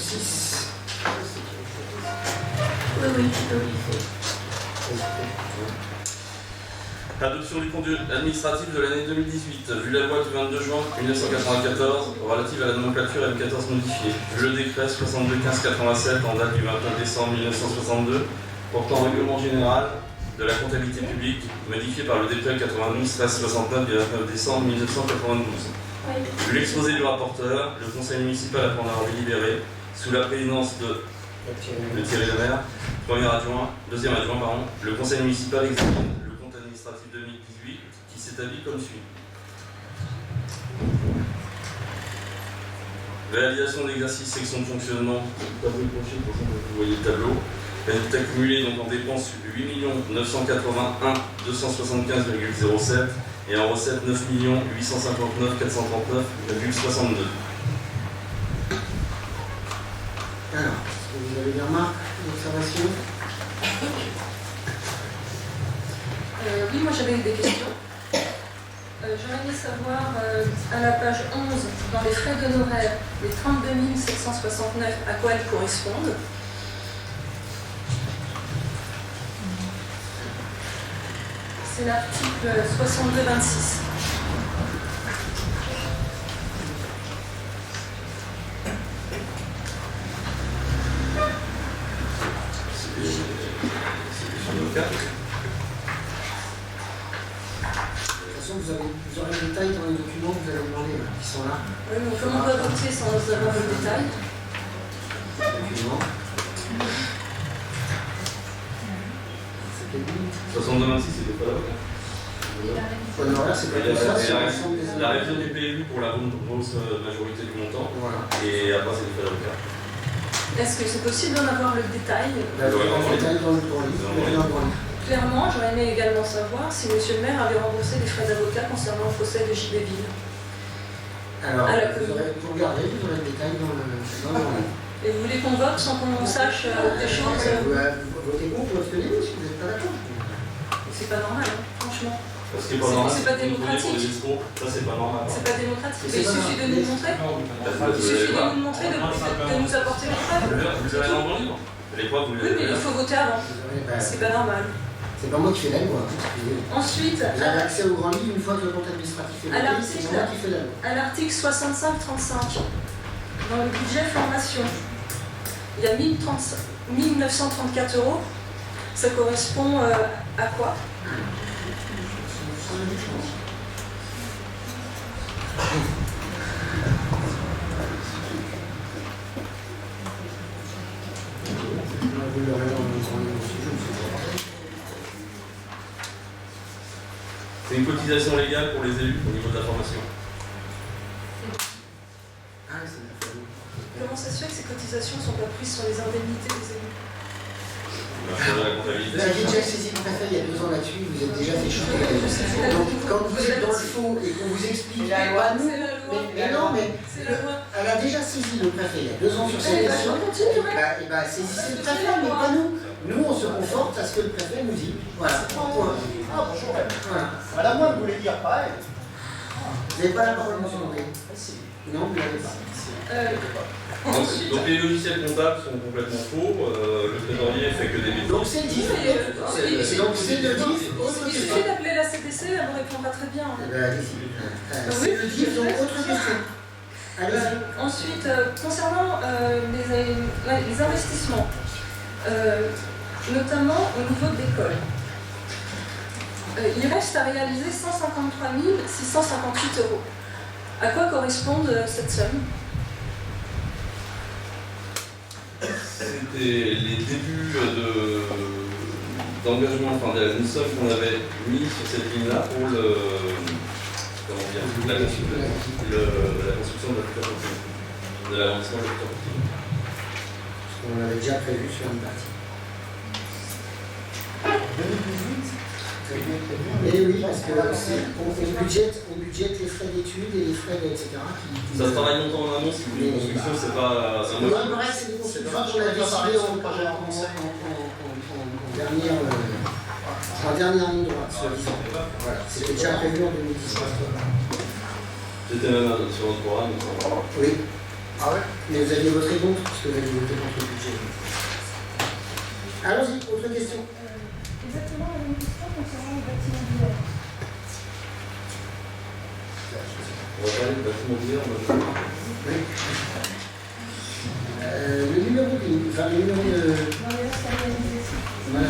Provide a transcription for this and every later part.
6. Oui. Adoption du compte administratif de l'année 2018, vu la loi du 22 juin 1994 relative à la nomenclature M14 modifiée, vu le décret 62-15-87 en date du 29 décembre 1962 portant règlement général de la comptabilité publique modifié par le décret 92-13-69 du 29 décembre 1992. Vu l'exposé du rapporteur, le conseil municipal après en avoir délibéré sous la présidence de Thierry Lemaire, deuxième adjoint, le conseil municipal examine le compte administratif 2018 qui s'établit comme suit. Réalisation d'exercice, section de fonctionnement, tableau crochet, vous voyez le tableau. Résultat cumulé donc en dépenses 8 981 275,07 et en recettes 9 859 439,62. Alors, est-ce que vous avez des remarques, des observations? Oui, moi j'avais des questions. J'aurais aimé savoir à la page 11, dans les frais d'honoraires, les 32 769, à quoi elles correspondent. C'est l'article 62-26. Vous aurez le détail dans les documents que vous avez demandé, qui sont là. Oui, mais comment on peut voter sans avoir le détail? Documents. 62-26, c'était pas là. Honoraire, c'est pas tout ça, c'est l'ensemble des la révision du PLU pour la grosse majorité du montant. Voilà. Et après, c'est les frais d'avocat. Est-ce que c'est possible d'en avoir le détail? Le détail dans le livre. Clairement, j'aurais aimé également savoir si M. le maire avait remboursé les frais d'avocat concernant le procès de JB Ville. Alors, À la vous regardez, vous aurez le détail dans le livre. Et vous voulez qu'on vote sans qu'on sache des choses? Votez contre ou abstenez si vous n'êtes pas d'accord. C'est pas normal, hein, franchement. Parce que c'est pas démocratique. Ça, c'est pas normal. C'est pas démocratique. Il suffit de nous montrer. Il suffit de nous montrer, de nous apporter les preuves. Vous avez un bon livre. Les preuves, vous Oui, mais il faut voter avant. C'est pas normal. C'est pas moi qui fais la loi. Ensuite, vous avez accès au grand livre une fois que le compte administratif est voté, c'est moi qui fais la loi. À l'article 65-35, dans le budget formation, il y a 1934 €. Ça correspond à quoi? C'est une cotisation légale pour les élus au niveau de la formation. Comment ça se fait que ces cotisations ne sont pas prises sur les indemnités des élus? La comptabilité. J'ai déjà saisi le préfet il y a 2 ans là-dessus, vous êtes déjà fait choquer. Donc quand vous êtes dans le faux et qu'on vous explique pas nous, mais non, mais elle a déjà saisi le préfet il y a 2 ans sur cette question. Et bah saisissez le préfet, mais pas nous. Nous on se conforte à ce que le préfet nous dit. Voilà. Ah bonjour. Voilà. Madame, moi, vous voulez dire pareil? Vous n'avez pas la parole, monsieur André? Non, vous l'avez pas. Donc les logiciels comptables sont complètement faux, le trésorier fait que des bêtises. Donc c'est dit. Donc c'est le DIF. Il suffit d'appeler la CDC, elle vous répondra très bien. Allez-y. C'est le DIF, donc autre question. Allez-y. Ensuite, concernant les investissements, notamment au niveau de l'école, il reste à réaliser 153 658 €. À quoi correspond cette somme? C'était les débuts d'engagement, enfin une somme qu'on avait mis sur cette ligne-là pour la construction de l'avancement de la future. On l'avait déjà prévu sur une partie. 2018. Et oui, parce que on budgète les frais d'études et les frais, etc. Ça se travaille longtemps en amont, si vous voulez, une construction, c'est pas un c'est des constructions qu'on a décidé en dernière ligne droite, soi-disant. Voilà, c'était déjà prévu en 2019. C'était même sur notre programme. Oui. Ah ouais? Mais vous aviez voté contre, puisque vous aviez voté contre le budget. Allons-y, autre question. Exactement la même question concernant le bâtiment d'hiver. On va parler de bâtiment d'hiver, Oui. Le numéro de... Enfin, le numéro de... Non, mais là, c'est réalisé. Voilà.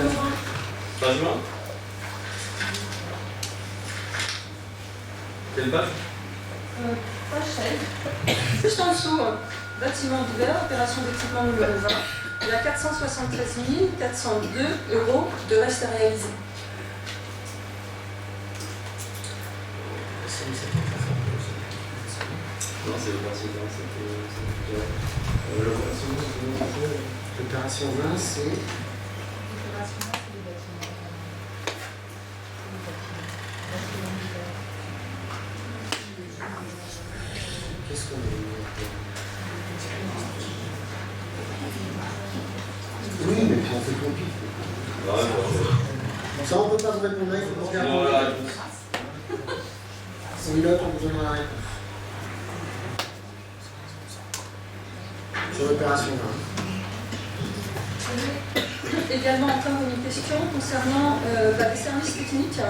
Page 20. Quelle page? Page 16. Juste en dessous, bâtiment d'hiver, opération d'équipement numéro 20. Il y a 473 402 € de reste à réaliser. Non, c'est l'opération 20, L'opération 20, c'est... Qu'est-ce qu'on a dit? Oui, mais puis on fait ton pif. Ça, on ne peut pas vous répondre là, il faut qu'on regarde. Non, la réponse. On note, on vous donnera la réponse. Sur l'opération 20. Également encore une question concernant les services techniques.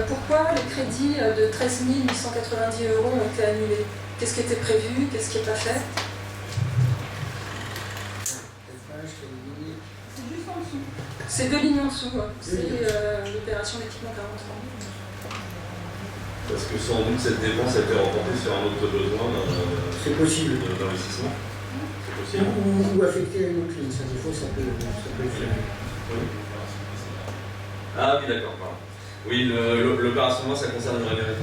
Pourquoi les crédits de 13 890 € ont été annulés? Qu'est-ce qui était prévu? Qu'est-ce qui n'est pas fait? C'est juste en dessous. C'est 2 lignes en dessous. C'est l'opération d'équipement 43. Parce que sans doute cette dépense a été reportée sur un autre besoin C'est possible. d'investissement. C'est possible. Ou affecter à une autre ligne, ça, des fois, ça peut le faire. Oui. Ah oui, d'accord. Pardon. Oui, l'opération 20, ça concerne le réveil.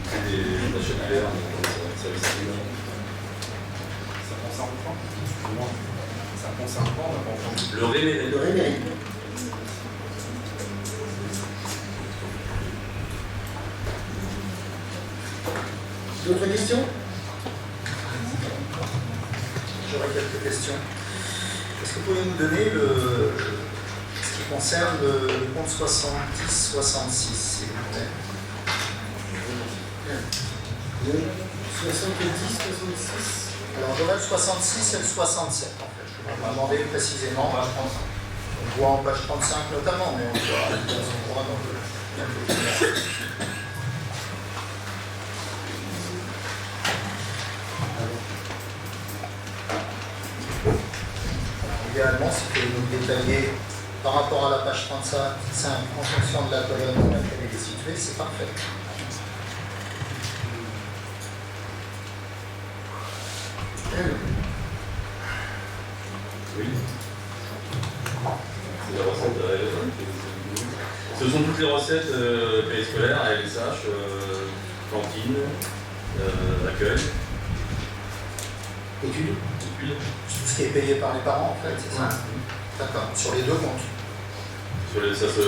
C'est des achats d'hiver, service civique. Ça concerne quoi? Ça concerne quoi? On n'a pas entendu. Le réveil. Le réveil. D'autres questions? J'aurais quelques questions. Est-ce que vous pouvez nous donner ce qui concerne le compte 70-66, s'il vous plaît? Le 70-66. Alors j'aurais le 66 et le 67 en fait. Je vais demander précisément. Page 35. On voit en page 35 notamment, mais on voit à d'autres endroits dans le document. Idéalement, si vous pouvez nous détailler par rapport à la page 35 en fonction de la colonne dans laquelle elle est située, c'est parfait. Oui. C'est la recette de la Ce sont toutes les recettes périscolaires, ALSH, cantine, accueil, Études. études. Tout ce qui est payé par les parents, en fait, c'est ça? D'accord. Sur les deux comptes. Sur les, ça se...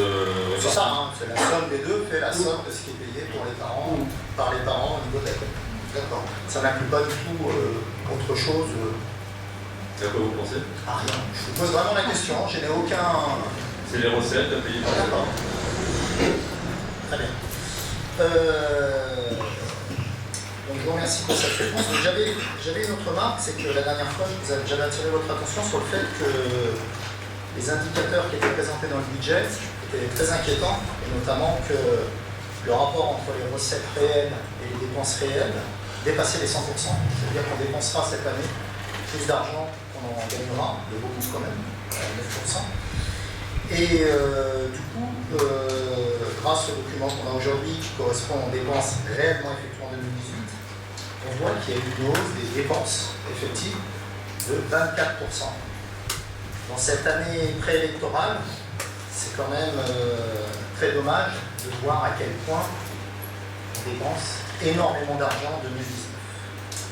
C'est ça, hein, c'est la somme des deux fait la somme de ce qui est payé pour les parents, par les parents au niveau de la commune. D'accord. Ça n'inclut pas du tout autre chose. C'est à quoi vous pensez? Ah, rien. Je vous pose vraiment la question, je n'ai aucun. C'est les recettes à payer par les D'accord. parents. Très bien. Donc je vous remercie pour cette réponse. J'avais une autre remarque, c'est que la dernière fois, j'avais attiré votre attention sur le fait que les indicateurs qui étaient présentés dans le budget étaient très inquiétants, et notamment que le rapport entre les recettes réelles et les dépenses réelles dépassait les 100%. C'est-à-dire qu'on dépensera cette année plus d'argent qu'on en gagnera, de beaucoup quand même, 9%. Et du coup, grâce au document qu'on a aujourd'hui, qui correspond aux dépenses réellement effectuées en 2018, on voit qu'il y a eu une hausse des dépenses effectives de 24%. Dans cette année préélectorale, c'est quand même très dommage de voir à quel point on dépense énormément d'argent en 2019.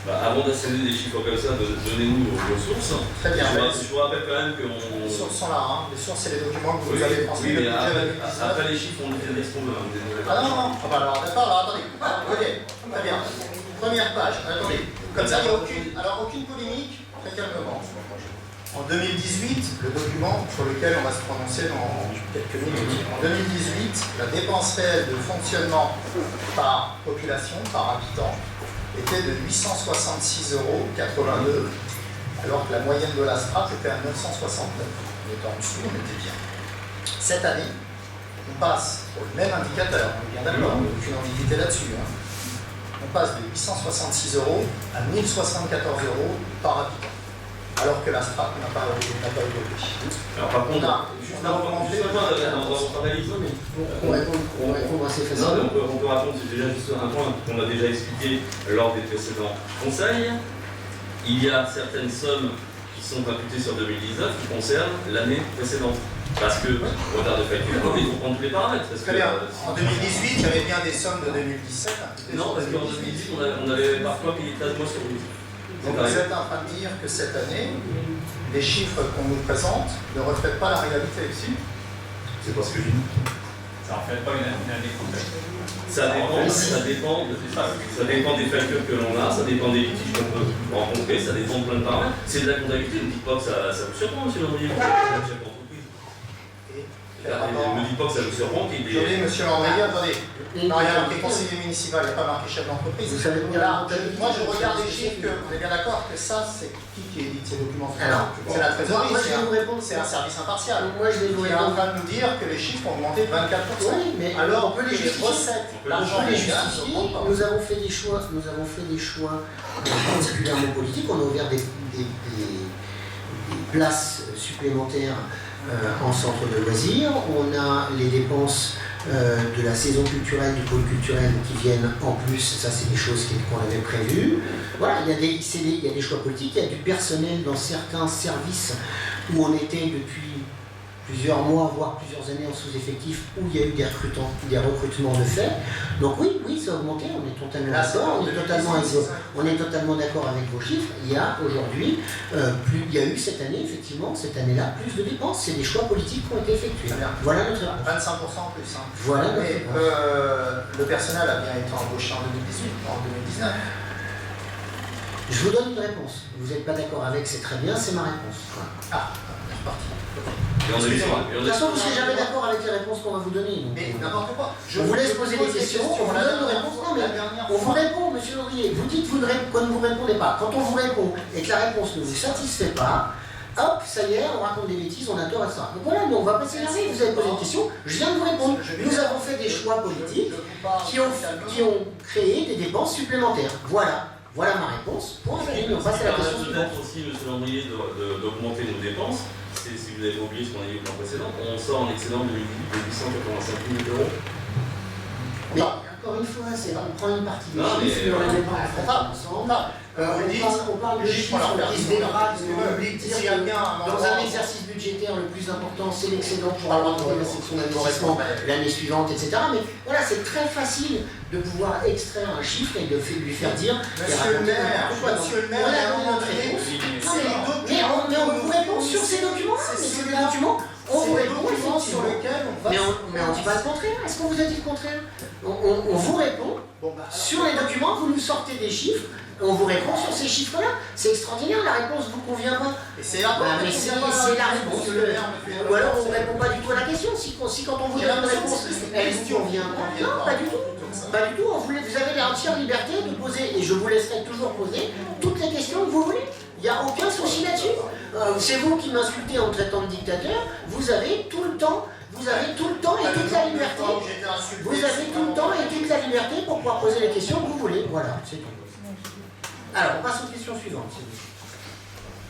Bah, avant d'asséner des chiffres comme ça, donnez-nous vos sources. Très bien. Je vous rappelle quand même qu'on... Les sources sont là, hein. Les sources, c'est les documents que vous Oui, avez transmis oui, le mais budget après 2019. les chiffres, on fait ce qu'on veut. Désolé. Ah non, non, ah bah alors d'accord, alors attendez. Ok, très bien. Première page, attendez. Comme ça, il n'y a aucune polémique, très calmement. En 2018, le document sur lequel on va se prononcer dans quelques minutes, en 2018, la dépense réelle de fonctionnement par population, par habitant, était de 866,82 €, alors que la moyenne de la strate était à 969. On était en dessous, on était bien. Cette année, on passe pour le même indicateur, on est bien d'accord, il n'y a aucune ambiguïté là-dessus. Hein. On passe de 866 € à 1074 € par habitant, alors que la strate n'a pas évolué. Alors par contre, on a augmenté. dans votre analyse, On répond assez non, facilement. mais on peut répondre déjà juste un point qu'on a déjà expliqué lors des précédents conseils. Il y a certaines sommes qui sont imputées sur 2019 qui concernent l'année précédente. Parce que, retard de facture, il faut prendre tous les paramètres. Très bien. En 2018, il y avait bien des sommes de 2017. Non, parce qu'en 2018, on avait parfois payé 13 mois sur 12. Donc vous êtes en train de dire que cette année, les chiffres qu'on nous présente ne reflètent pas la réalité ici. C'est pas ce que je dis. Ça en fait pas une année complète. Ça dépend des factures que l'on a, ça dépend des litiges qu'on peut rencontrer, ça dépend de plein de paramètres. C'est de la comptabilité, ne me dites pas que ça vous surprend, monsieur Landry. Ne me dites pas que ça vous surprend qu'il y ait... Attendez, monsieur Landry, attendez. Non, il y a marqué conseiller municipal, il n'y a pas marqué chef d'entreprise. Vous savez combien Là, moi je regarde les chiffres, on est bien d'accord que ça, c'est qui édite ces documents? Alors, c'est la trésorerie, moi, je vais vous répondre. c'est un service impartial. Moi, je vais vous Il est en répondre. train de nous dire que les chiffres ont augmenté de 24%. Oui, mais Alors on peut que les les justifier. recettes, On l'argent peut les légal, justifier. n'augmente pas. Nous avons fait des choix particulièrement politiques. On a ouvert des places supplémentaires en centre de loisirs. On a les dépenses de la saison culturelle, du pôle culturel qui viennent en plus. Ça, c'est des choses qu'on avait prévues. Voilà, il y a des choix politiques. Il y a du personnel dans certains services où on était depuis plusieurs mois, voire plusieurs années en sous-effectif, où il y a eu des recrutements de fait. Donc oui, ça a augmenté, on est totalement d'accord, on est totalement d'accord avec vos chiffres. Il y a aujourd'hui, il y a eu cette année, effectivement, cette année-là, plus de dépenses. C'est des choix politiques qui ont été effectués. Voilà notre réponse. 25% en plus. Hein. Voilà notre Mais réponse. le personnel a bien été embauché en 2018, pas en 2019. Je vous donne une réponse. Vous n'êtes pas d'accord avec, c'est très bien, c'est ma réponse. Voilà. Ah, on est reparti. Et on a eu ça. De toute façon, vous ne serez jamais d'accord avec les réponses qu'on va vous donner. Donc, Mais n'importe quoi. on vous laisse poser des questions, on vous donne nos réponses. Non, mais on vous répond, monsieur Landrier. Vous dites quand vous ne répondez pas. Quand on vous répond et que la réponse ne vous satisfait pas, hop, ça y est, on raconte des bêtises, on a tort, etc. Donc voilà, nous on va pas s'énerver. Vous avez posé une question, je viens de vous répondre. Nous avons fait des choix politiques qui ont créé des dépenses supplémentaires. Voilà ma réponse. Bon, on passe à la question suivante. Peut-être aussi, monsieur Landrier, d'augmenter nos dépenses. Si vous avez oublié ce qu'on a dit au plan précédent, on sort en excédent de 885 000 €. Mais encore une fois, on prend une partie des Non, chiffres, mais, on les met pas ensemble. On parle de chiffres qui se dégradent, dans un exercice budgétaire, le plus important, c'est l'excédent pour avoir trouvé la section d'investissement l'année suivante, etc. Mais voilà, c'est très facile de pouvoir extraire un chiffre et de lui faire dire... Monsieur le maire, on a donné notre réponse. Mais on vous répond sur ces documents, on vous répond sur lequel on va... Mais on ne dit pas le contraire. Est-ce qu'on vous a dit le contraire? On vous répond sur les documents, vous nous sortez des chiffres, on vous répond sur ces chiffres-là. C'est extraordinaire, la réponse ne vous convient pas. Et c'est la réponse. Ou alors on ne répond pas du tout à la question. Si quand on vous donne une réponse, elle ne vous convient pas. Non, pas du tout. Pas du tout. Vous avez l'entière liberté de poser, et je vous laisserai toujours poser, toutes les questions que vous voulez. Il n'y a aucun souci là-dessus. C'est vous qui m'insultez en me traitant de dictateur. Vous avez tout le temps et toute la liberté. Vous avez tout le temps et toute la liberté pour pouvoir poser les questions que vous voulez. Voilà, c'est tout. Alors, on passe aux questions suivantes.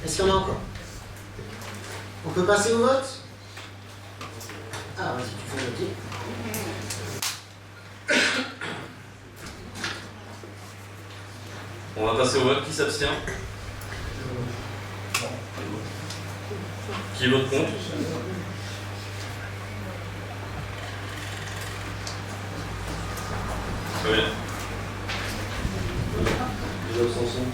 Est-ce qu'il y en a encore? On peut passer au vote? Ah, vas-y, tu fais voter. On va passer au vote. Qui s'abstient? Qui vote contre? Très bien. Les abstentions,